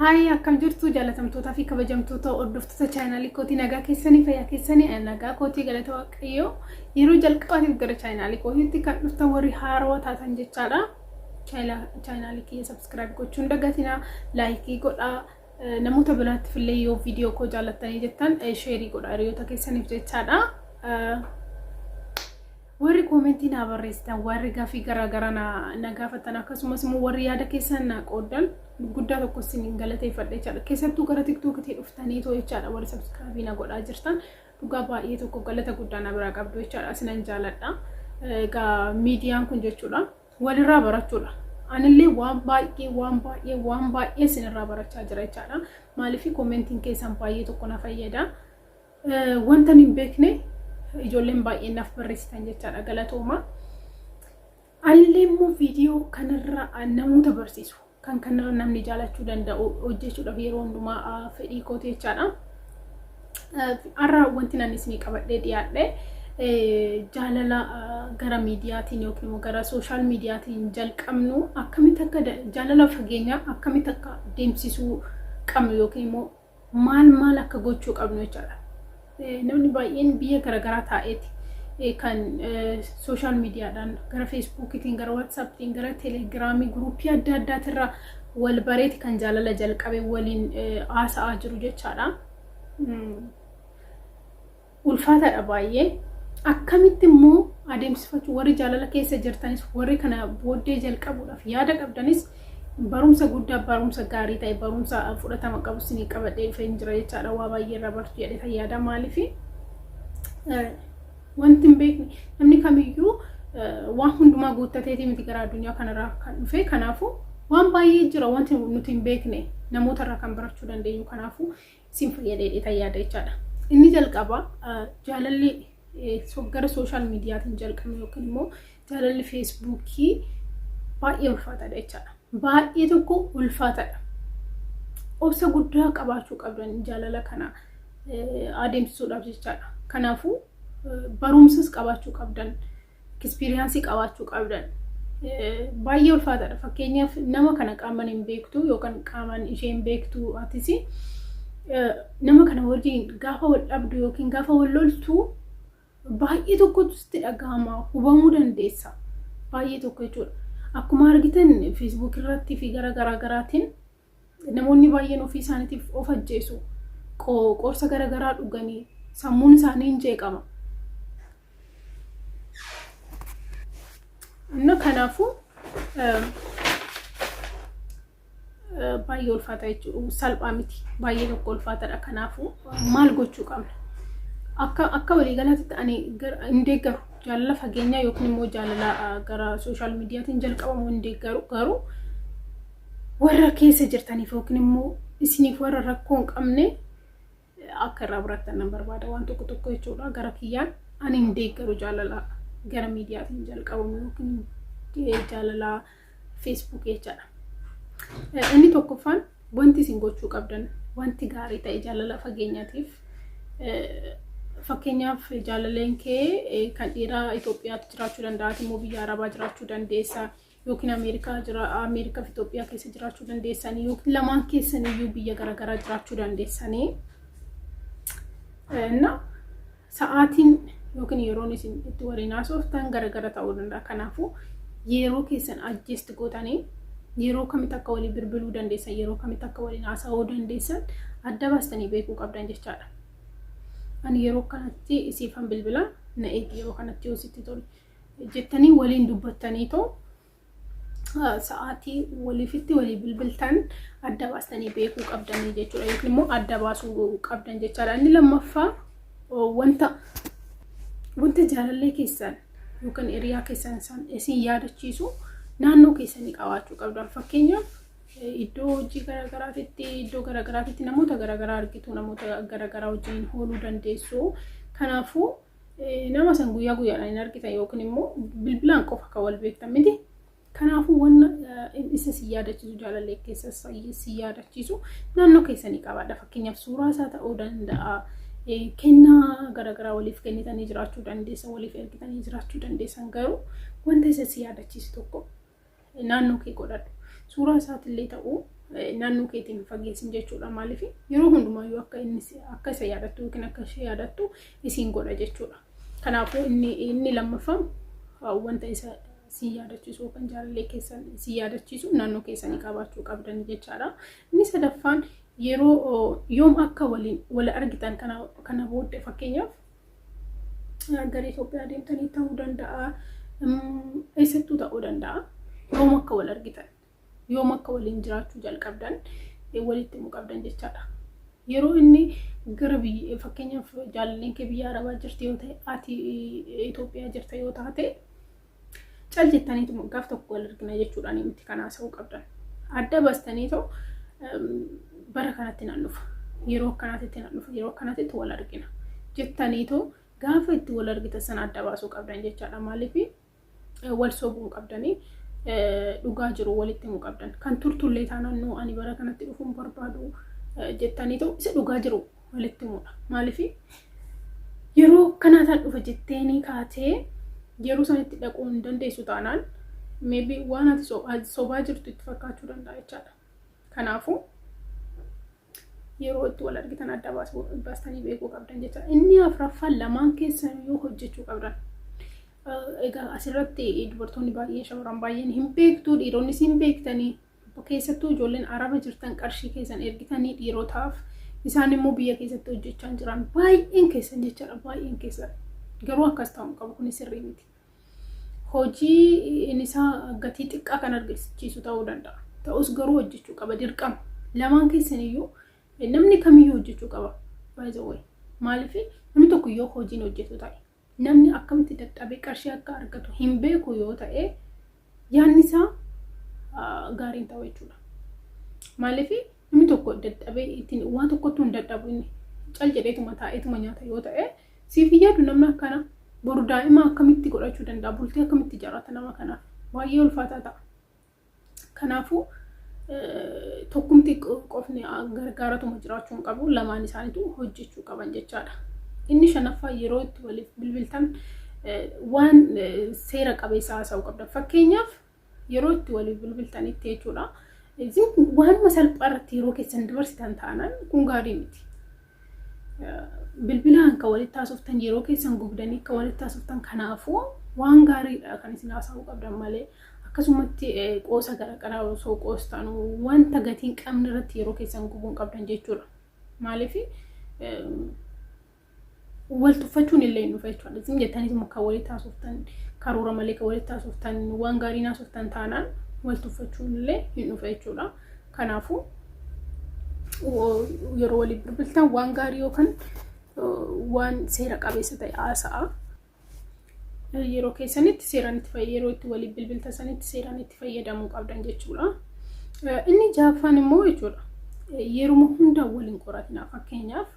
Hai akkam jirtu jaalatamtoota fi kabajamtoota hordoftoota chaanaalii kootii nagaa keessanii fayyaa keessanii nagaa kootii galata waaqayyoo yeroo jalqabaatiif gara chaanaalii kootiitti kan dhuftan warri haarawaa taatan jechaadha. Chaanaalii kiyya subscribe gochuun dagatina, laayikii godhaa, namoota biraatti fillee yoo viidiyoo koo jaalattanii jettan sheerii godhaa hiriyoota keessaniif jechaadha. warri commenti na barreessitan warri gaafii garaagaraa na gaafatan akkasumas immoo warri yaada keessan na qoodan guddaa tokko isiniin galateeffadha jechaadha. Keessattuu gara TikTokii dhuftanii too jechaadha warri subscribe na godhaa jirtan dhugaa baay'ee tokko galata guddaa na biraa qabdu jechaadha. Isinan jaaladha. Egaa miidiyaan kun jechuudha walirraa barachuudha. Anillee waan baay'ee isinirraa barachaa jira jechaadha. Maaliif commentiin keessan baay'ee tokko na fayyada. Wanta hin beekne ijoolleen baay'een naaf barreessitan jechaadha galatooma. Anillee immoo viidiyoo kanarra namoota barsiisu kan namni jaalachuu danda'u hojjechuudhaaf yeroo hundumaa fedhii kooti jechaadha. Har'a wanti nan isinii qabadhee dhiyaadhe jaalala gara miidiyaatiin yookiin immoo gara sooshaal miidiyaatiin jalqabnu akkamitti akka jaalala fageenya akkamitti akka deemsisuu qabnu yookiin immoo maal akka gochuu qabnu jechaadha. Namni baay'een biyya garaagaraa taa'eeti kan sooshaal miidiyaadhaan gara feesbuukiitiin gara waatsaappiin gara teelegiraamii guruupii adda addaatirra wal bareeti kan jaalala jalqabe waliin haasa'aa jiru jechaadha. Ulfaataadha baay'ee. Akkamitti immoo adeemsifachuu warri jaalala keessa jirtanis warri kana booddee jalqabuudhaaf yaada qabdanis barumsa guddaa barumsa gaarii ta'e barumsa fudhatama qabu isinii qabadhee dhufee jira jechaadha. Waa baay'ee irraa bartu jedhee yaada maaliif wanti hin beekne namni kamiyyuu waan hundumaa guuttateetii miti gara addunyaa kanarraa kan dhufe. Kanaafuu waan baay'ee jira wanti nuti hin beekne namootarraa kan barachuu dandeenyu. Kanaafuu isin fayyadee yaada jechaadha. Inni jalqaba jaalalli gara sooshaal miidiyaatiin jalqabe yookiin immoo jaalalli feesbuukii baay'ee ulfaataadha jechaadha. Baay'ee tokko ulfaataadha. Obsa guddaa qabaachuu qabdan jaalala kana adeemsisuudhaaf jechaadha. Kanaafuu barumsas qabaachuu qabdan, eksperiiyaansii qabaachuu qabdan. Baay'ee ulfaataadha. Fakkeenyaaf nama kana qaaman hin beektu yookaan qaaman ishee hin beektu atis nama kana wajjin gaafa wal dhabdu yookiin gaafa wal loltu baay'ee tokkotu sitti dhagahama, hubamuu dandeessa. Baay'ee tokko jechuudha. Akkuma argitan Facebook irratti fi garaagaraatiin namoonni baay'een ofii isaaniitiif of ajjeesu. Qorsa garaagaraa dhuganii sammuun isaanii hin jeeqama. Kanaafuu baay'ee ulfaata jechuudha. Salphaa miti. Baay'ee tokko ulfaataadha. Kanaafuu maal gochuu qabna? Akka waliigalaatti ani hin deeggaru. Jaalala fageenyaa yookiin immoo jaalala gara sooshaal miidiyaatiin jalqabamu hin deeggaru. Garuu warra keessa jirtaniif yookiin immoo isiniif warra rakkoo hin qabne akka irraa barattan nan barbaada waan tokko jechuudha. Gara kiyyaan ani hin deeggaru jaalala gara miidiyaatiin jalqabamu yookiin jaalala feesbuuk jechaadha. Inni tokkoffaan wanti isin gochuu qabdan wanti gaarii ta'e jaalala fageenyaatiif fakkeenyaaf jaalaleen kee kan dhiiraa Itoophiyaatti jiraachuu danda'a, immoo biyya Arabaa jiraachuu dandeessa yookiin Ameerikaa fi Itoophiyaa keessa jiraachuu dandeessanii yookiin lamaan keessaniyyuu biyya garaagaraa jiraachuu dandeessanii. Sa'aatiin yookiin yeroon isin itti waliin haasoftan garaagara ta'uu danda'a. Kanaafuu yeroo keessan adjust gootanii yeroo kamitti akka walii bilbiluu dandeessan yeroo kamitti akka waliin haasa'uu dandeessan adda baastanii beekuu qabdan jechaadha. Ani yeroo kanatti isiifan bilbila na eegi yeroo kanatti yoo sitti tole jettanii waliin dubbattanii too sa'aatii waliifitti walii bilbiltan adda baastanii beekuu qabdanii jechuudha yookiin immoo adda baasuu qabdan jechaadha. Inni lammaffaa wanta jaalallee keessan yookaan hiriyaa keessan isin yaadachiisu naannoo keessanii qabaachuu qabdan. Fakkeenyaaf iddoo hojii garaagaraatitti namoota garaagaraa argitu, namoota garaagaraa wajjin ooluu dandeessu. Kanaafuu nama san guyyaa guyyaadhaan hin argitan yookiin immoo bilbilaan qofa kan wal beektan miti. Kanaafuu wanna isa si yaadachiisu jaalallee keessa si yaadachiisu naannoo keessanii qabaadha. Fakkeenyaaf suuraa isaa ta'uu danda'a. Kennaa garaagaraa waliif kennitanii jiraachuu dandeessan, waliif ergitanii jiraachuu dandeessan. Garuu wanta isa si yaadachiisu tokko naannoo kee godhadhu. Suuraa isaatillee ta'uu naannoo keetiin fageessin jechuudha. Maaliif yeroo hundumayyuu akka isa yaadattu yookiin akka ishee yaadattu isiin godha jechuudha. Kanaafuu inni lammaffaan wanta isa si yaadachiisu kan jaalallee keessan si yaadachiisu naannoo keessanii qabaachuu qabdan jechaadha. Inni sadaffaan yeroo yoom akka wal argitan kana booddee fakkeenyaaf gara Itoophiyaa deemtanii ta'uu danda'a, eessattuu ta'uu danda'a. Yoom akka wal argitan, yoom akka waliin jiraachuu jalqabdan walitti himuu qabdan jechaadha. Yeroo inni gara fakkeenyaaf jaalalleen kee biyya Arabaa jirti yoo ta'e, ati Itoophiyaa jirta yoo taate, cal jettaniitu gaaf tokko wal argina jechuudhaan miti kan haasa'uu qabdan. Adda baastanii ta'u bara kanatti nan dhufa, yeroo akkanaatti nan dhufa, yeroo akkanaatti wal argina jettaniitu gaafa itti wal argitan sana adda baasuu qabdan jechaadha. Maaliif wal sobuu qabdanii dhugaa jiru walitti himuu qabdan. Kan turtullee taanannoo ani bara kanatti dhufuun barbaadu jettaniitu isa dhugaa jiru walitti himuudha. Maaliif yeroo kanaataan dhufa jetteeni kaatee yeroo sanitti dhaquu hin dandeessu taanaan maybe waan ati sobaa jirtu itti fakkaachuu danda'a jechaadha. Kanaafuu yeroo itti wal argitan adda baastanii beekuu qabdan jechaadha. Inni afuraffaan lamaan keessan yoo hojjechuu qabdan. Egaa asirratti dubartoonni baay'ee shamarran baay'een hin beektu, dhiironnis hin beektanii, keessattuu ijoolleen Araba jirtan qarshii keessan ergitanii dhiirotaaf isaan immoo biyya keessatti hojjechaa jiran baay'een keessan jechaadha. Baay'een keessan garuu akkas ta'uu qabu, kun sirrii miti. Hojii isaa gatii xiqqaa kan argisiisu ta'uu danda'a. Ta'us garuu hojjechuu qaba, dirqama. Lamaan keessaniyyuu namni kamiyyuu hojjechuu qaba. By the way, maaliif namni tokko yoo hojiin hojjetu ta'e, namni akkamitti dadhabee qarshii akka argatu hin beeku yoo ta'e, yaadni isaa gaariin ta'u jechuudha. Maaliif namni tokko dadhabee ittiin waan tokkotti hin dadhabu inni cal jedheetuma taa'eetuma nyaata yoo ta'e, siif yaadu namni akkana boru daa'ima akkamitti godhachuu danda'a, bultii akkamitti ijaarrata nama kanaaf baay'ee ulfaataa ta'a. Kanaafuu tokkumti qofni gargaaratuma jiraachuu hin qabu, lamaan isaaniitu hojjechuu qaban jechaadha. Inni shanaffaa yeroo itti waliif bilbiltan waan seera qabeessa haasa'uu qabdan. Fakkeenyaaf yeroo itti waliif bilbiltanitti jechuudha. Waan salphaarratti yeroo keessan dabarsitan taanaan kun gaarii miti. Bilbilaan kan walitti haasoftan yeroo keessan gubdanii kan walitti haasoftan, kanaafuu waan gaariidha kan isin haasa'uu qabdan malee akkasumatti qoosa garagaraa osoo qoostan wanta gatiin qabne irratti yeroo keessan gubuun qabdan jechuudha. Maaliif wal tuffachuun illee hin dhufa jechuudha. Isin jettaniitu kan walitti haasoftan karoora malee kan walitti haasoftan waan gaariin haasoftan taanaan wal tuffachuun illee hin dhufa jechuudha. Kanaafuu yeroo waliif bilbiltan waan gaarii yookaan waan seera qabeessa ta'e haasa'a. Yeroo keessanitti seeraan itti yeroo itti waliif bilbiltan sanitti seeraan itti fayyadamuu qabdan jechuudha. Inni jaaffaan immoo jechuudha. Yeroo hunda waliin qoratina. Fakkeenyaaf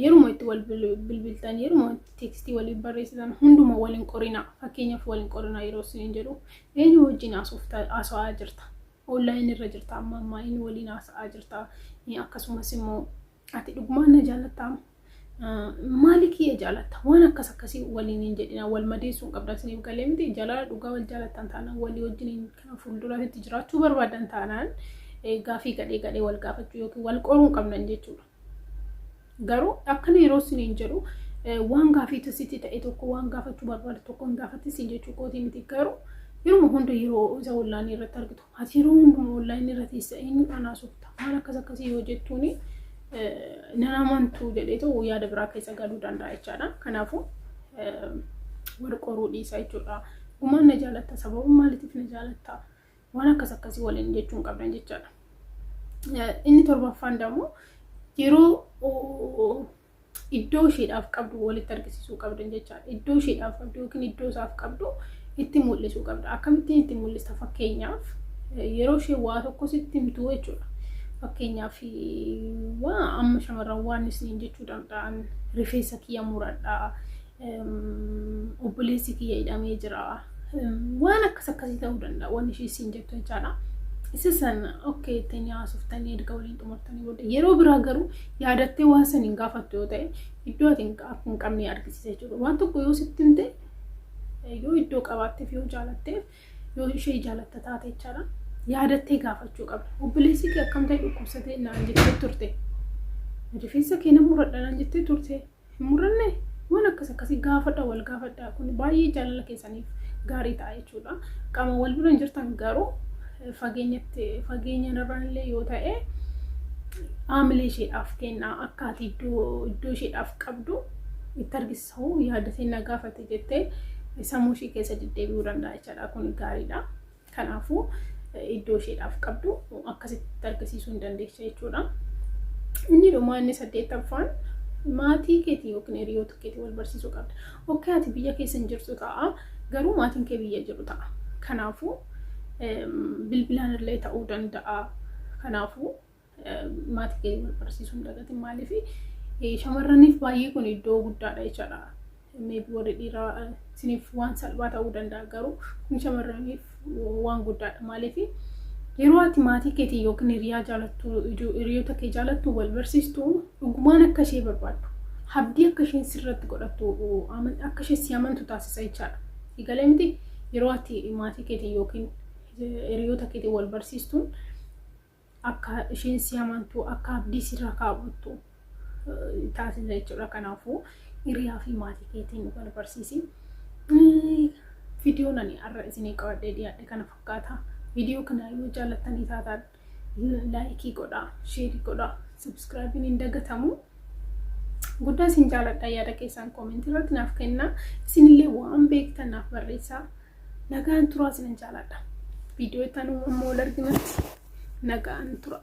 yeroo itti wal bilbiltan, yeroo itti tekstii waliif barreessitan hunduma waliin qorina. Fakkeenyaaf waliin qorina yeroo isin jedhu eenyu wajjin haasa'aa jirta. Online irra jirta, amma inni waliin haasa'aa jirta. Akkasumas immoo ati dhugumaan na jaalattaa, maali kiyya jaalatta, waan akkasii waliin hin jedhina, wal madeessuu qabdan isiniif galee miti. Jaalala dhugaa wal jaalattan taanaan walii wajjin kan fuulduraatti jiraachuu barbaadan taanaan gaafii gadhee wal gaafachuu yookiin wal qoruu qabdan jechuudha. Garuu akkana yeroo isiniin jedhu waan gaafii tasitti ta'e tokko waan gaafachuu barbaadu tokko hin gaafattiin jechuu kootii miti. Garuu yeroo hunda yeroo isa online irratti argitu, ati yeroo hunduma online irratti isa eenyudhaan haasofta, waan akkasii yoo jettuuni nan amantu jedheetu yaada biraa keessa galuu danda'a jechaadha. Kanaafuu wal qoruu dhiisa jechuudha. Dhugumaan na jaalatta, sababa maaliitiif na jaalatta, waan akkasii waliin jechuun qabdan jechaadha. Inni torbaffaan immoo yeroo iddoo isheedhaaf qabdu walitti argisiisuu qabdan jechaadha. Iddoo isheedhaaf qabdu yookiin iddoo isaaf qabdu itti mul'isuu qabda. Akkamittiin itti mul'ista? Fakkeenyaaf yeroo ishee waa tokko sitti himtu jechuudha. Fakkeenyaaf waa amma shamarran waan isiniin jechuu danda'an, rifeensa kiyya muradhaa, obboleessi kiyya hidhamee jira, waan akkasii ta'uu danda'a waan ishee isiin jettu jechaadha. Isa sana okay itti haasoftan erga waliin xumurtanii booda yeroo biraa garuu yaadattee waan san hin gaafattu yoo ta'e iddoo ati hin qabne argisiisa jechuudha. Waan tokko yoo sitti himte yoo iddoo qabaatteef yoo jaalatteef yoo ishee jaalatta taate jechaadha. yaadattee gaafachuu qabda. Obboleessi kee akkam ta'e dhukkubsatee naan jettee turte. Rifeensa kee nama muradha naan jettee turte. Hin muranne waan akkasii gaafadha wal gaafadha. Kun baay'ee jaalala keessaniif gaarii ta'a jechuudha. Qaama wal bira hin jirtan garuu fageenya irraallee yoo ta'e aamilee isheedhaaf kennaa akkaati iddoo isheedhaaf qabdu itti argisiisuu yaadatee na gaafate jettee sammuu ishee keessa deddeebi'uu danda'a jechuudha. Kun gaariidha. Kanaafuu iddoo isheedhaaf qabdu akkasitti argisiisuu hin dandeessu jechuudha. Inni dhumaa inni 8ffaan maatii keetii yookiin hiriyoota keetii wal barsiisuu qabda. Okkee ati biyya keessa hin jirtu ta'a garuu maatiin kee biyya jiru ta'a. Kanaafuu bilbilaan illee ta'uu danda'a. Kanaafuu maatii keetii wal barsiisuu hin dagatin maaliif shamarraniif baay'ee kun iddoo guddaadha jechuudha. Maybe warri dhiiraa isiniif waan salphaa ta'uu danda'a garuu kun shamarraniif waan guddaadha maaliif yeroo ati maatii keetii yookiin hiriyoota kee jaalattu wal barsiistu dhugumaan akka ishee barbaaddu habdii akka isheen sirratti godhattu akka ishee si amantu taasisa jechaadha. Egalee miti yeroo ati maatii keetii yookiin hiriyoota keetii wal barsiistu akka isheen si amantu akka abdii sirra kaawwattu taasisa jechuudha. Kanaafuu hiriyaa fi maatii keetiin wal barsiisi. Viidiyoon ani har'a isinii qabadhee dhiyaadhe kana fakkaata. Video kana yoo jaallattanii taatan laayikii godhaa, sheerii godhaa, subscribe hin dagatamu. Guddaa isin jaalladha yaada keessan comment irratti naaf kennaa. Isinillee waan beektan naaf barreessaa. Nagaan turaa isin jaalladha. Viidiyoo itti aanu immoo wal arginatti nagaan tura.